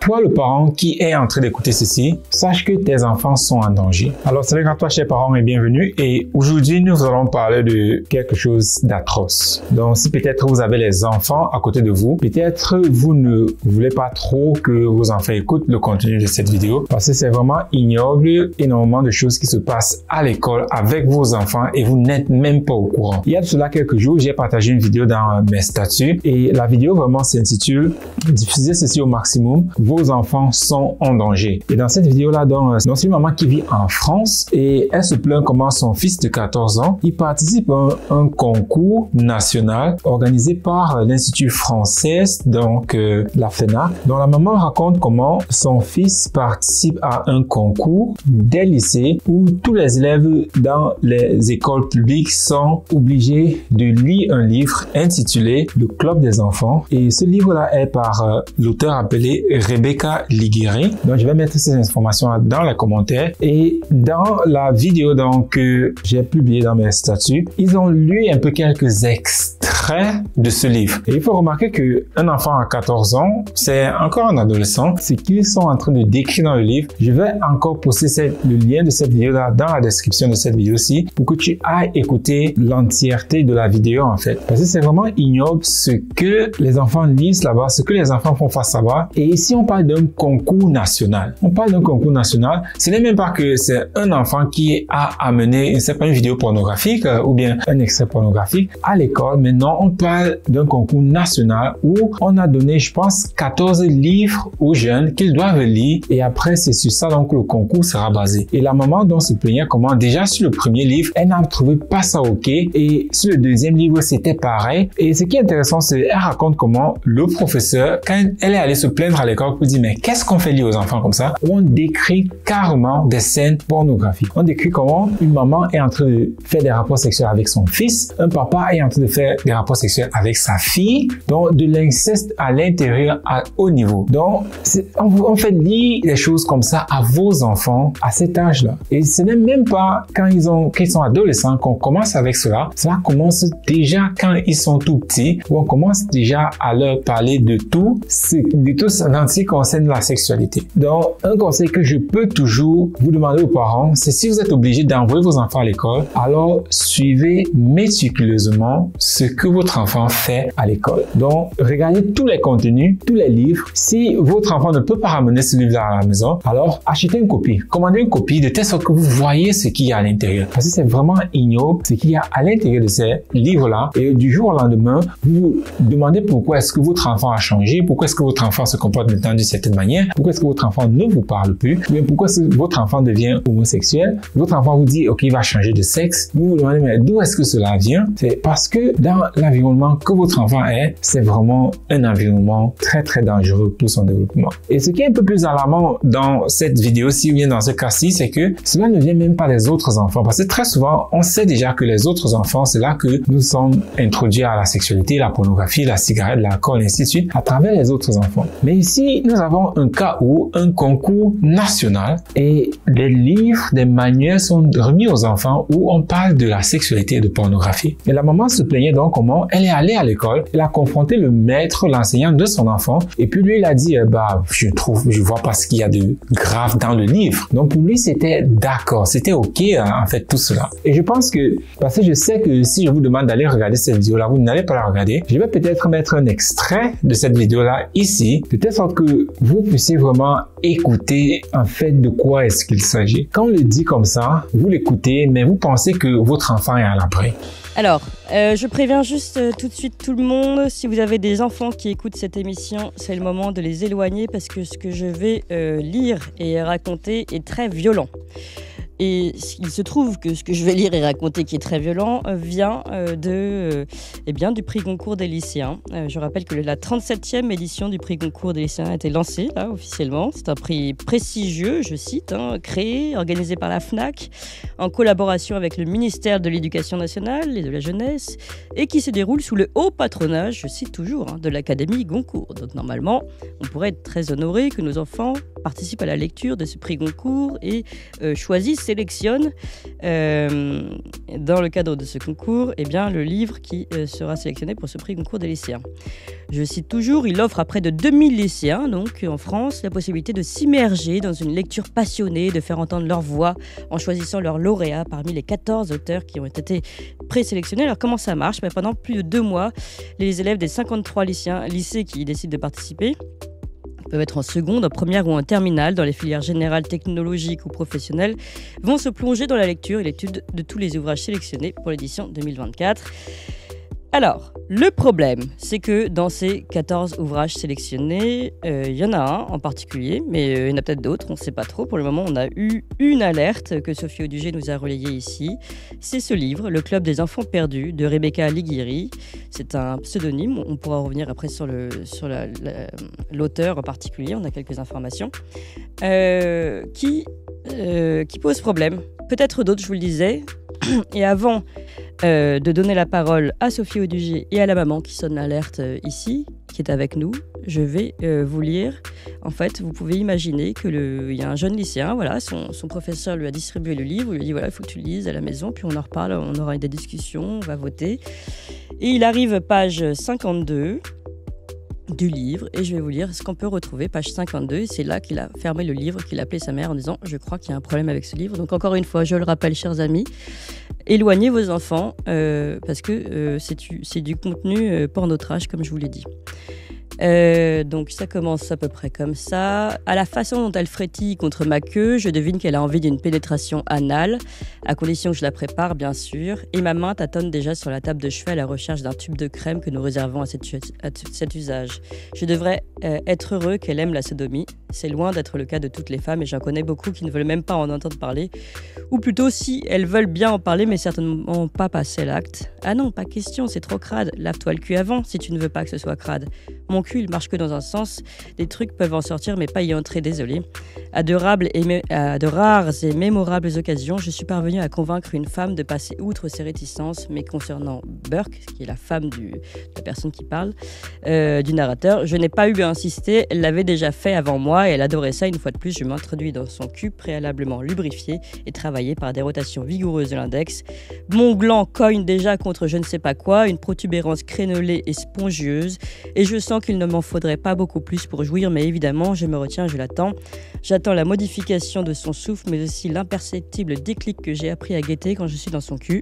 Toi, le parent qui est en train d'écouter ceci, sache que tes enfants sont en danger. Alors, salut à toi, chers parents, et bienvenue. Et aujourd'hui, nous allons parler de quelque chose d'atroce. Donc, si peut-être vous avez les enfants à côté de vous, peut-être vous ne voulez pas trop que vos enfants écoutent le contenu de cette vidéo parce que c'est vraiment ignoble, énormément de choses qui se passent à l'école avec vos enfants et vous n'êtes même pas au courant. Il y a de cela quelques jours, j'ai partagé une vidéo dans mes statuts et la vidéo vraiment s'intitule « Diffusez ceci au maximum, vos enfants sont en danger ». Et dans cette vidéo-là, c'est une maman qui vit en France et elle se plaint comment son fils de 14 ans, il participe à un concours national organisé par l'Institut français, donc la FENAC, dont la maman raconte comment son fils participe à un concours des lycées où tous les élèves dans les écoles publiques sont obligés de lire un livre intitulé Le Club des enfants. Et ce livre-là est par l'auteur appelé Rebecca Ligueri. Donc, je vais mettre ces informations dans les commentaires. Et dans la vidéo que j'ai publiée dans mes statuts, ils ont lu un peu quelques extraits de ce livre. Et il faut remarquer qu'un enfant à 14 ans, c'est encore un adolescent. Ce qu'ils sont en train de décrire dans le livre, je vais encore poster le lien de cette vidéo-là dans la description de cette vidéo-ci pour que tu ailles écouter l'entièreté de la vidéo en fait. Parce que c'est vraiment ignoble ce que les enfants lisent là-bas, ce que les enfants font face là-bas. Et ici, on parle d'un concours national. On parle d'un concours national. Ce n'est même pas que c'est un enfant qui a amené, c'est pas une vidéo pornographique ou bien un extrait pornographique à l'école, mais non, on parle d'un concours national où on a donné, je pense, 14 livres aux jeunes qu'ils doivent lire et après, c'est sur ça donc le concours sera basé. Et la maman dont se plaignait comment déjà sur le premier livre, elle n'a trouvé pas ça ok et sur le deuxième livre, c'était pareil. Et ce qui est intéressant, c'est qu'elle raconte comment le professeur, quand elle est allée se plaindre à l'école pour dire mais qu'est-ce qu'on fait lire aux enfants comme ça, on décrit carrément des scènes pornographiques. On décrit comment une maman est en train de faire des rapports sexuels avec son fils, un papa est en train de faire des rapports sexuels avec sa fille, donc de l'inceste à l'intérieur à haut niveau. Donc, on fait lire des choses comme ça à vos enfants à cet âge-là. Et ce n'est même pas quand ils sont adolescents qu'on commence avec cela. Cela commence déjà quand ils sont tout petits, où on commence déjà à leur parler de tout ce qui concerne la sexualité. Donc, un conseil que je peux toujours vous demander aux parents, c'est si vous êtes obligé d'envoyer vos enfants à l'école, alors suivez méticuleusement ce que votre enfant fait à l'école. Donc, regardez tous les contenus, tous les livres. Si votre enfant ne peut pas ramener ce livre-là à la maison, alors achetez une copie. Commandez une copie de telle sorte que vous voyez ce qu'il y a à l'intérieur. Parce que c'est vraiment ignoble ce qu'il y a à l'intérieur de ces livres-là. Et du jour au lendemain, vous vous demandez pourquoi est-ce que votre enfant a changé, pourquoi est-ce que votre enfant se comporte maintenant d'une certaine manière, pourquoi est-ce que votre enfant ne vous parle plus, ou bien pourquoi est-ce que votre enfant devient homosexuel. Votre enfant vous dit, ok, il va changer de sexe. Vous vous demandez, mais d'où est-ce que cela vient? C'est parce que dans l'environnement que votre enfant est, c'est vraiment un environnement très, très dangereux pour son développement. Et ce qui est un peu plus alarmant dans cette vidéo-ci, ou bien dans ce cas-ci, c'est que cela ne vient même pas des autres enfants. Parce que très souvent, on sait déjà que les autres enfants, c'est là que nous sommes introduits à la sexualité, la pornographie, la cigarette, l'alcool, et ainsi de suite, à travers les autres enfants. Mais ici, nous avons un cas où un concours national et des livres, des manuels sont remis aux enfants où on parle de la sexualité et de pornographie. Et la maman se plaignait donc comment elle est allée à l'école, elle a confronté le maître, l'enseignant de son enfant, et puis lui, il a dit, je vois pas ce qu'il y a de grave dans le livre. Donc pour lui, c'était d'accord, c'était ok en fait tout cela. Et je pense que, parce que je sais que si je vous demande d'aller regarder cette vidéo-là, vous n'allez pas la regarder, je vais peut-être mettre un extrait de cette vidéo-là ici, de telle sorte que vous puissiez vraiment écouter en fait de quoi est-ce qu'il s'agit. Quand on le dit comme ça, vous l'écoutez, mais vous pensez que votre enfant est à l'abri. Alors, je préviens juste tout de suite tout le monde, si vous avez des enfants qui écoutent cette émission, c'est le moment de les éloigner parce que ce que je vais lire et raconter est très violent. Et il se trouve que ce que je vais lire et raconter qui est très violent vient du prix Goncourt des lycéens. Je rappelle que la 37e édition du prix Goncourt des lycéens a été lancée là, officiellement. C'est un prix prestigieux, je cite, créé, organisé par la FNAC en collaboration avec le ministère de l'Éducation nationale et de la jeunesse et qui se déroule sous le haut patronage, je cite toujours, de l'Académie Goncourt. Donc normalement, on pourrait être très honoré que nos enfants participe à la lecture de ce prix Goncourt et sélectionne dans le cadre de ce concours le livre qui sera sélectionné pour ce prix Goncourt des lycéens. Je cite toujours, il offre à près de 2000 lycéens, donc en France, la possibilité de s'immerger dans une lecture passionnée, de faire entendre leur voix en choisissant leurs lauréats parmi les 14 auteurs qui ont été présélectionnés. Alors comment ça marche ? Pendant plus de 2 mois, les élèves des 53 lycées qui décident de participer peuvent être en seconde, en première ou en terminale, dans les filières générales, technologiques ou professionnelles, vont se plonger dans la lecture et l'étude de tous les ouvrages sélectionnés pour l'édition 2024. Alors, le problème, c'est que dans ces 14 ouvrages sélectionnés, il y en a un en particulier, mais il y en a peut-être d'autres, on ne sait pas trop. Pour le moment, on a eu une alerte que Sophie Audugé nous a relayée ici. C'est ce livre, Le Club des enfants perdus, de Rebecca Alighieri. C'est un pseudonyme, on pourra revenir après sur l'auteur en particulier, on a quelques informations, qui pose problème. Peut-être d'autres, je vous le disais. Et avant de donner la parole à Sophie Audugé et à la maman qui sonne l'alerte ici, qui est avec nous, je vais vous lire. En fait, vous pouvez imaginer qu'il y a un jeune lycéen, voilà, son professeur lui a distribué le livre, il lui a dit voilà, il faut que tu le lises à la maison, puis on en reparle, on aura des discussions, on va voter. Et il arrive page 52 du livre, et je vais vous lire ce qu'on peut retrouver, page 52, et c'est là qu'il a fermé le livre, qu'il a appelé sa mère en disant « Je crois qu'il y a un problème avec ce livre ». Donc encore une fois, je le rappelle, chers amis, éloignez vos enfants, parce que c'est du contenu pornotrage, comme je vous l'ai dit. Donc ça commence à peu près comme ça. À la façon dont elle frétille contre ma queue, je devine qu'elle a envie d'une pénétration anale, à condition que je la prépare bien sûr, et ma main tâtonne déjà sur la table de chevet à la recherche d'un tube de crème que nous réservons à cet usage. Je devrais être heureux qu'elle aime la sodomie. C'est loin d'être le cas de toutes les femmes et j'en connais beaucoup qui ne veulent même pas en entendre parler, ou plutôt si elles veulent bien en parler mais certainement pas passer à l'acte. Ah non, pas question, c'est trop crade, lave-toi le cul avant si tu ne veux pas que ce soit crade. Mon cul, il marche que dans un sens, des trucs peuvent en sortir mais pas y entrer, désolé. À de rares et mémorables occasions, je suis parvenue à convaincre une femme de passer outre ses réticences, mais concernant Burke, qui est la femme de la personne qui parle, du narrateur, je n'ai pas eu à insister, elle l'avait déjà fait avant moi et elle adorait ça. Une fois de plus, je m'introduis dans son cul préalablement lubrifié et travaillé par des rotations vigoureuses de l'index. Mon gland cogne déjà contre je ne sais pas quoi, une protubérance crénelée et spongieuse, et je sens qu'il ne m'en faudrait pas beaucoup plus pour jouir, mais évidemment, je me retiens, je l'attends. J'attends la modification de son souffle, mais aussi l'imperceptible déclic que j'ai appris à guetter quand je suis dans son cul.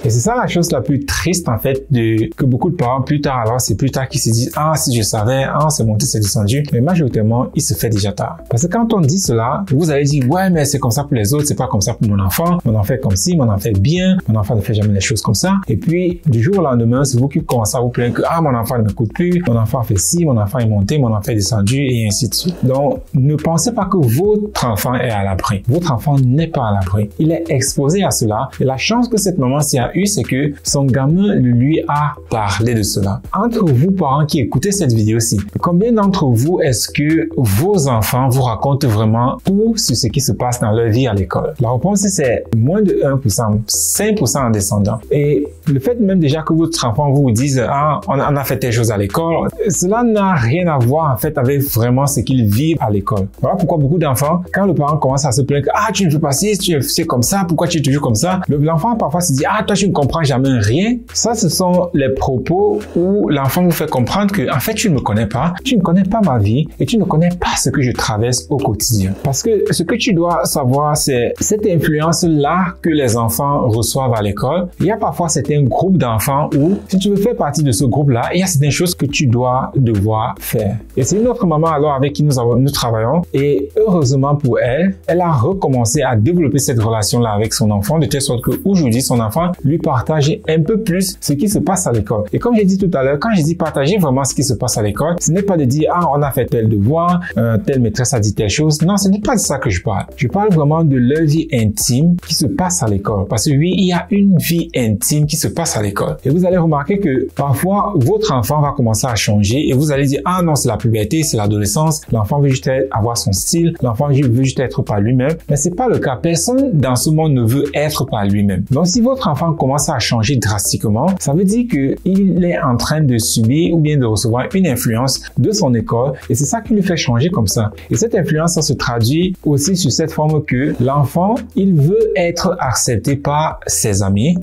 Et c'est ça la chose la plus triste en fait que beaucoup de parents plus tard, alors c'est plus tard qu'ils se disent ah si je savais, ah c'est monté, c'est descendu, mais majoritairement il se fait déjà tard. Parce que quand on dit cela, vous allez dire ouais mais c'est comme ça pour les autres, c'est pas comme ça pour mon enfant fait comme ci, mon enfant fait bien, mon enfant ne fait jamais les choses comme ça, et puis du jour au lendemain c'est vous qui commencez à vous plaindre que ah mon enfant ne m'écoute plus, mon enfant fait ci, mon enfant est monté, mon enfant est descendu et ainsi de suite. Donc ne pensez pas que votre enfant est à l'abri, votre enfant n'est pas à l'abri, il est exposé à cela, et la chance que cette maman s'y a eu, c'est que son gamin lui a parlé de cela. Entre vous, parents qui écoutez cette vidéo-ci, combien d'entre vous est-ce que vos enfants vous racontent vraiment tout sur ce qui se passe dans leur vie à l'école? La réponse, c'est moins de 1%, 5% en descendant. Et le fait même déjà que votre enfant vous dise « Ah, on a fait telle chose à l'école », cela n'a rien à voir en fait avec vraiment ce qu'ils vivent à l'école. Voilà pourquoi beaucoup d'enfants, quand le parent commence à se plaindre que « Ah, tu ne fais pas ci, tu es comme ça, pourquoi tu es toujours comme ça ?» L'enfant parfois se dit « Ah, toi tu ne comprends jamais rien. » Ça, ce sont les propos où l'enfant vous fait comprendre que en fait, tu ne me connais pas, tu ne connais pas ma vie et tu ne connais pas ce que je traverse au quotidien. Parce que ce que tu dois savoir, c'est cette influence-là que les enfants reçoivent à l'école. Il y a parfois certains groupes d'enfants où, si tu veux faire partie de ce groupe-là, il y a certaines choses que tu dois devoir faire. Et c'est une autre maman alors avec qui nous travaillons et heureusement pour elle, elle a recommencé à développer cette relation-là avec son enfant de telle sorte qu'aujourd'hui, son enfant lui partage un peu plus ce qui se passe à l'école. Et comme j'ai dit tout à l'heure, quand je dis partager vraiment ce qui se passe à l'école, ce n'est pas de dire ah on a fait tel devoir, telle maîtresse a dit telle chose. Non, ce n'est pas de ça que je parle. Je parle vraiment de leur vie intime qui se passe à l'école. Parce que oui, il y a une vie intime qui se passe à l'école. Et vous allez remarquer que parfois votre enfant va commencer à changer et vous allez dire ah non c'est la puberté, c'est l'adolescence, l'enfant veut juste avoir son style, l'enfant veut juste être par lui-même. Mais c'est pas le cas. Personne dans ce monde ne veut être par lui-même. Donc si votre enfant commence à changer drastiquement, ça veut dire qu'il est en train de subir ou bien de recevoir une influence de son école et c'est ça qui lui fait changer comme ça. Et cette influence, ça se traduit aussi sur cette forme que l'enfant, il veut être accepté par ses amis.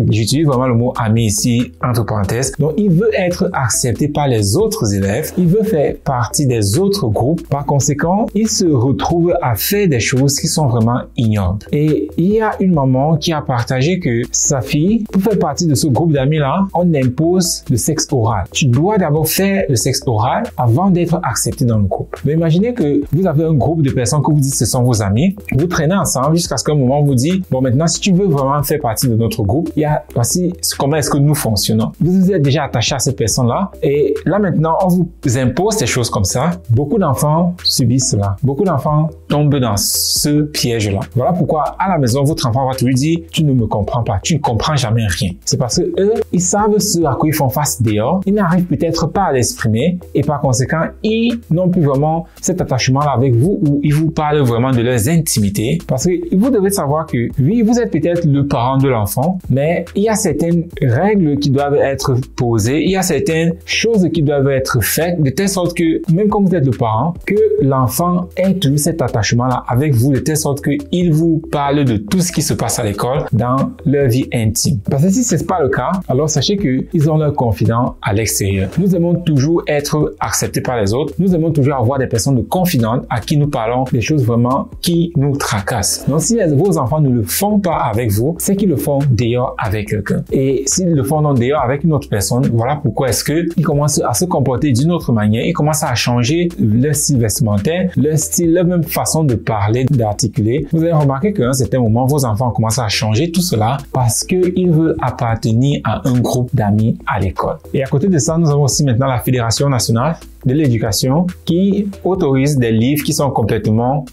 J'utilise vraiment le mot ami ici, entre parenthèses. Donc, il veut être accepté par les autres élèves. Il veut faire partie des autres groupes. Par conséquent, il se retrouve à faire des choses qui sont vraiment ignobles. Et il y a une maman qui a partagé que sa fille, pour faire partie de ce groupe d'amis-là, on impose le sexe oral. Tu dois d'abord faire le sexe oral avant d'être accepté dans le groupe. Donc, imaginez que vous avez un groupe de personnes que vous dites ce sont vos amis. Vous traînez ensemble jusqu'à ce qu'un moment on vous dit, bon, maintenant, si tu veux vraiment faire partie de notre groupe, voici comment est-ce que nous fonctionnons. Vous êtes déjà attaché à cette personne-là et là maintenant, on vous impose des choses comme ça. Beaucoup d'enfants subissent cela. Beaucoup d'enfants tombent dans ce piège-là. Voilà pourquoi à la maison, votre enfant va te lui dire, tu ne me comprends pas, tu ne comprends jamais rien. C'est parce que eux, ils savent ce à quoi ils font face dehors. Ils n'arrivent peut-être pas à l'exprimer et par conséquent, ils n'ont plus vraiment cet attachement-là avec vous où ils vous parlent vraiment de leurs intimités. Parce que vous devez savoir que oui, vous êtes peut-être le parent de l'enfant, mais il y a certaines règles qui doivent être posées, il y a certaines choses qui doivent être faites de telle sorte que, même quand vous êtes le parent, que l'enfant ait toujours cet attachement-là avec vous de telle sorte qu'il vous parle de tout ce qui se passe à l'école dans leur vie intime. Parce que si ce n'est pas le cas, alors sachez qu'ils ont leur confident à l'extérieur. Nous aimons toujours être acceptés par les autres. Nous aimons toujours avoir des personnes de confidentes à qui nous parlons des choses vraiment qui nous tracassent. Donc, si vos enfants ne le font pas avec vous, c'est qu'ils le font dehors avec quelqu'un. Et s'ils le font donc dehors avec une autre personne, voilà pourquoi est-ce qu'ils commencent à se comporter d'une autre manière. Ils commencent à changer leur style vestimentaire, leur style, leur même façon de parler, d'articuler. Vous avez remarqué qu'à un certain moment, vos enfants commencent à changer tout cela parce qu'ils veulent appartenir à un groupe d'amis à l'école. Et à côté de ça, nous avons aussi maintenant la Fédération nationale de l'éducation qui autorise des livres qui sont complètement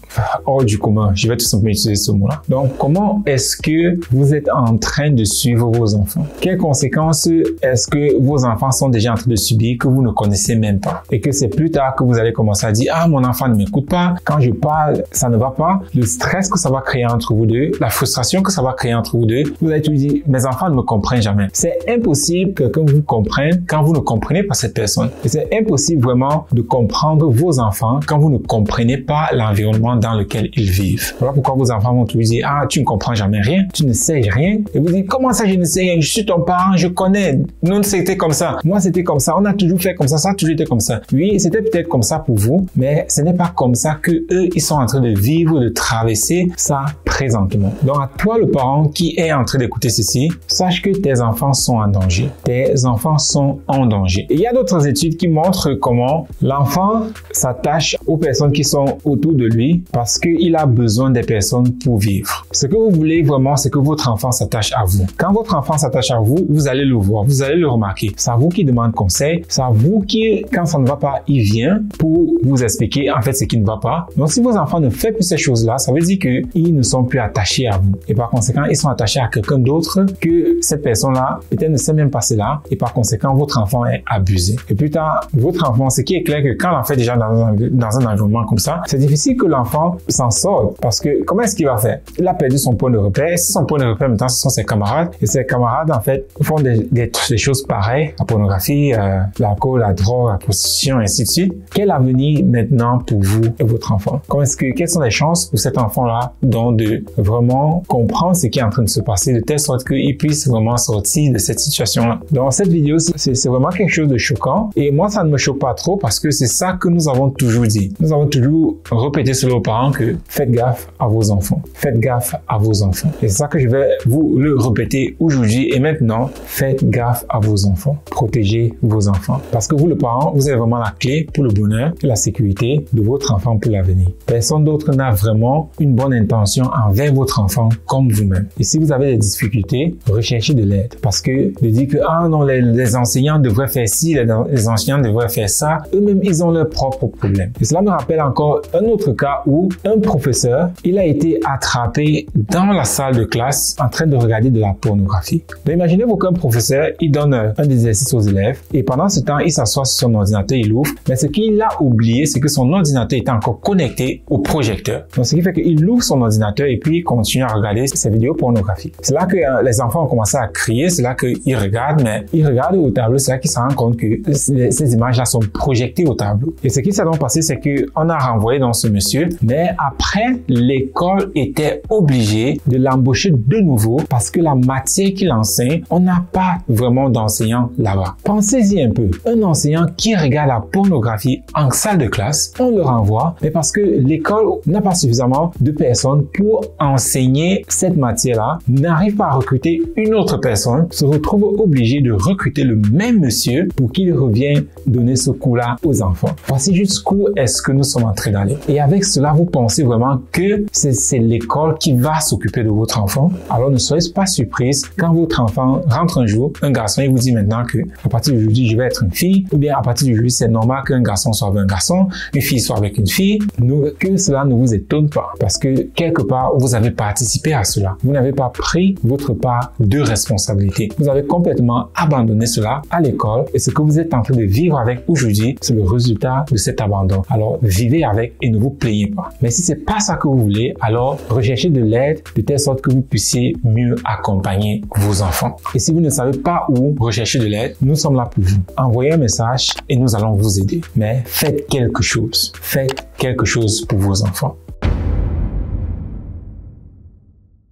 hors du commun. Je vais tout simplement utiliser ce mot-là. Donc, comment est-ce que vous êtes en train de suivre vos enfants? Quelles conséquences est-ce que vos enfants sont déjà en train de subir que vous ne connaissez même pas? Et que c'est plus tard que vous allez commencer à dire, ah, mon enfant ne m'écoute pas. Quand je parle, ça ne va pas. Le stress que ça va créer entre vous deux, la frustration que ça va créer entre vous deux, vous allez tout dire, mes enfants ne me comprennent jamais. C'est impossible que quelqu'un vous comprenne quand vous ne comprenez pas cette personne. Et c'est impossible vraiment de comprendre vos enfants quand vous ne comprenez pas l'environnement dans lequel ils vivent. Voilà pourquoi vos enfants vont vous dire, ah, tu ne comprends jamais rien, tu ne sais rien. Et vous dites, comment ça je ne sais rien? Je suis ton parent, je connais. Nous, c'était comme ça. Moi, c'était comme ça. On a toujours fait comme ça. Ça a toujours été comme ça. Oui, c'était peut-être comme ça pour vous, mais ce n'est pas comme ça que eux, ils sont en train de vivre, de traverser ça présentement. Donc, à toi, le parent qui est en train d'écouter ceci, sache que tes enfants sont en danger. Tes enfants sont en danger. Et il y a d'autres études qui montrent comment l'enfant s'attache aux personnes qui sont autour de lui parce qu'il a besoin des personnes pour vivre. Ce que vous voulez vraiment, c'est que votre enfant s'attache à vous. Quand votre enfant s'attache à vous, vous allez le voir, vous allez le remarquer. C'est à vous qui demande conseil, c'est à vous qui, quand ça ne va pas, il vient pour vous expliquer en fait ce qui ne va pas. Donc, si vos enfants ne font plus ces choses-là, ça veut dire qu'ils ne sont plus attachés à vous. Et par conséquent, ils sont attachés à quelqu'un d'autre que cette personne-là peut-être ne sait même pas cela et par conséquent, votre enfant est abusé. Et plus tard, votre enfant, ce qui est clair que quand l'enfant est déjà dans un environnement comme ça, c'est difficile que l'enfant s'en sorte parce que comment est-ce qu'il va faire? Il a perdu son point de repère. Et si son point de repère maintenant, ce sont ses camarades et ses camarades en fait font des choses pareilles, la pornographie, l'alcool, la drogue, la prostitution, et ainsi de suite. Quel avenir maintenant pour vous et votre enfant? Quelles sont les chances pour cet enfant-là donc de vraiment comprendre ce qui est en train de se passer de telle sorte qu'il puisse vraiment sortir de cette situation-là? Dans cette vidéo, c'est vraiment quelque chose de choquant et moi, ça ne me choque pas trop parce que c'est ça que nous avons toujours dit. Nous avons toujours répété sur aux parents que faites gaffe à vos enfants. Faites gaffe à vos enfants. Et c'est ça que je vais vous le répéter aujourd'hui et maintenant, faites gaffe à vos enfants. Protégez vos enfants. Parce que vous, le parent, vous avez vraiment la clé pour le bonheur et la sécurité de votre enfant pour l'avenir. Personne d'autre n'a vraiment une bonne intention envers votre enfant comme vous-même. Et si vous avez des difficultés, recherchez de l'aide. Parce que de dire que, ah non, les enseignants devraient faire ci, les enseignants devraient faire ça, ça, eux-mêmes, ils ont leurs propres problèmes. Et cela me rappelle encore un autre cas où un professeur, il a été attrapé dans la salle de classe en train de regarder de la pornographie. Donc, imaginez-vous qu'un professeur, il donne un exercice aux élèves et pendant ce temps, il s'assoit sur son ordinateur, il ouvre. Mais ce qu'il a oublié, c'est que son ordinateur était encore connecté au projecteur. Donc, ce qui fait qu'il ouvre son ordinateur et puis il continue à regarder ces vidéos pornographiques. C'est là que les enfants ont commencé à crier, c'est là qu'ils regardent, mais ils regardent au tableau, c'est là qu'ils se rendent compte que ces images-là sont projetées au tableau. Et ce qui s'est donc passé, c'est qu'on a renvoyé dans ce monsieur, mais après, l'école était obligée de l'embaucher de nouveau parce que la matière qu'il enseigne, on n'a pas vraiment d'enseignant là-bas. Pensez-y un peu. Un enseignant qui regarde la pornographie en salle de classe, on le renvoie, mais parce que l'école n'a pas suffisamment de personnes pour enseigner cette matière-là, n'arrive pas à recruter une autre personne, se retrouve obligé de recruter le même monsieur pour qu'il revienne donner ce cours-là aux enfants. Voici jusqu'où est-ce que nous sommes en train d'aller. Et avec cela, vous pensez vraiment que c'est l'école qui va s'occuper de votre enfant? Alors ne soyez pas surprise quand votre enfant rentre un jour, un garçon, il vous dit maintenant que à partir d'aujourd'hui, je vais être une fille, ou bien à partir d'aujourd'hui, c'est normal qu'un garçon soit avec un garçon, une fille soit avec une fille. Que cela ne vous étonne pas parce que quelque part, vous avez participé à cela. Vous n'avez pas pris votre part de responsabilité. Vous avez complètement abandonné cela à l'école et ce que vous êtes en train de vivre avec aujourd'hui, c'est le résultat de cet abandon. Alors, vivez avec et ne vous plaignez pas. Mais si c'est pas ça que vous voulez, alors recherchez de l'aide de telle sorte que vous puissiez mieux accompagner vos enfants. Et si vous ne savez pas où rechercher de l'aide, nous sommes là pour vous. Envoyez un message et nous allons vous aider. Mais faites quelque chose. Faites quelque chose pour vos enfants.